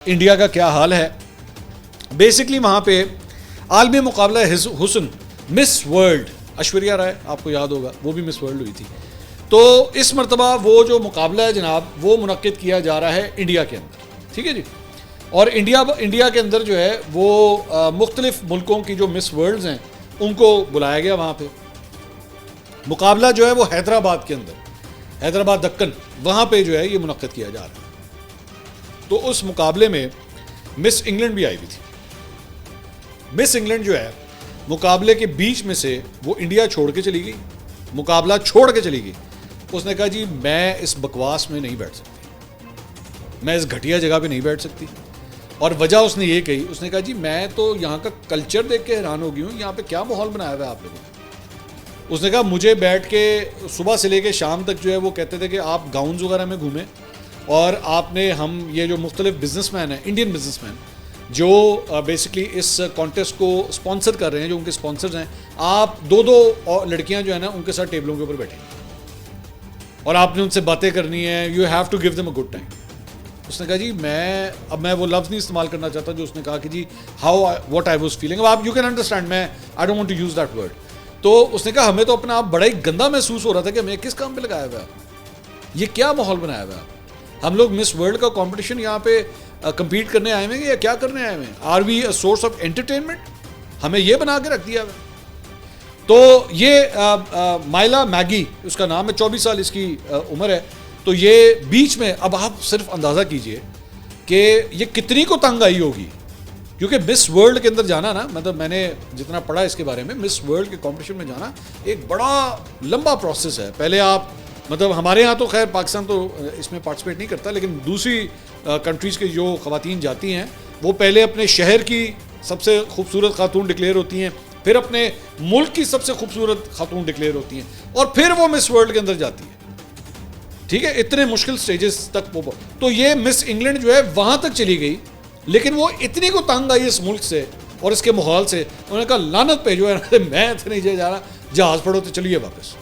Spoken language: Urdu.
انڈیا کا کیا حال ہے. بیسکلی وہاں پہ عالمی مقابلہ حسن مس ورلڈ ایشوریہ رائے آپ کو یاد ہوگا وہ بھی مس ورلڈ ہوئی تھی. تو اس مرتبہ وہ جو مقابلہ ہے جناب وہ منعقد کیا جا رہا ہے انڈیا کے اندر. ٹھیک ہے جی. اور انڈیا کے اندر جو ہے وہ مختلف ملکوں کی جو مس ورلڈز ہیں ان کو بلایا گیا وہاں پہ. مقابلہ جو ہے وہ حیدرآباد کے اندر حیدرآباد دکن وہاں پہ جو ہے یہ منعقد کیا جا رہا ہے. تو اس مقابلے میں مس انگلینڈ بھی آئی ہوئی تھی. مس انگلینڈ جو ہے مقابلے کے بیچ میں سے وہ انڈیا چھوڑ کے چلی گئی, مقابلہ چھوڑ کے چلی گئی. اس نے کہا جی میں اس بکواس میں نہیں بیٹھ سکتی, میں اس گھٹیا جگہ پہ نہیں بیٹھ سکتی. اور وجہ اس نے یہ کہی, اس نے کہا جی میں تو یہاں کا کلچر دیکھ کے حیران ہو گئی ہوں, یہاں پہ کیا ماحول بنایا ہوا ہے آپ لوگوں نے. اس نے کہا مجھے بیٹھ کے صبح سے لے کے شام تک جو ہے وہ کہتے تھے کہ آپ گاؤنز وغیرہ میں گھومیں اور آپ نے ہم یہ جو مختلف بزنس مین ہیں انڈین بزنس مین جو بیسکلی اس کانٹیسٹ کو اسپانسر کر رہے ہیں, جو ان کے اسپانسرز ہیں, آپ دو لڑکیاں جو ہیں نا ان کے ساتھ ٹیبلوں کے اوپر بیٹھیں اور آپ نے ان سے باتیں کرنی ہے. You have to give them a good time. اس نے کہا جی میں وہ لفظ نہیں استعمال کرنا چاہتا جو اس نے کہا کہ جی how what I was feeling. اب آپ یو کین انڈرسٹینڈ, میں I don't want to use that word. تو اس نے کہا ہمیں تو اپنا آپ بڑا ہی گندا محسوس ہو رہا تھا کہ ہمیں کس کام پہ لگایا ہوا ہے, یہ کیا ماحول بنایا ہوا ہے. ہم لوگ مس ورلڈ کا کمپٹیشن یہاں پہ کمپیٹ کرنے آئے ہوئے یا کیا کرنے آئے ہوئے ہیں؟ Are we a source of entertainment? ہمیں یہ بنا کے رکھ دیا ہوا. تو یہ مائلا میگی اس کا نام ہے, 24 سال اس کی عمر ہے. تو یہ بیچ میں اب آپ صرف اندازہ کیجئے کہ یہ کتنی کو تنگ آئی ہوگی, کیونکہ مس ورلڈ کے اندر جانا نا, مطلب میں نے جتنا پڑھا اس کے بارے میں, مس ورلڈ کے کمپٹیشن میں جانا ایک بڑا لمبا پروسیس ہے. پہلے آپ مطلب ہمارے ہاں تو خیر پاکستان تو اس میں پارٹیسپیٹ نہیں کرتا, لیکن دوسری کنٹریز کے جو خواتین جاتی ہیں وہ پہلے اپنے شہر کی سب سے خوبصورت خاتون ڈکلیئر ہوتی ہیں, پھر اپنے ملک کی سب سے خوبصورت خاتون ڈکلیئر ہوتی ہیں, اور پھر وہ مس ورلڈ کے اندر جاتی ہے. ٹھیک ہے, اتنے مشکل سٹیجز تک وہ. تو یہ مس انگلینڈ جو ہے وہاں تک چلی گئی, لیکن وہ اتنی کو تنگ آئی اس ملک سے اور اس کے ماحول سے, انہوں نے کہا لعنت پہ جو ہے میں اتنے نہیں جا رہا, جہاز پڑھو تو چلیے واپس.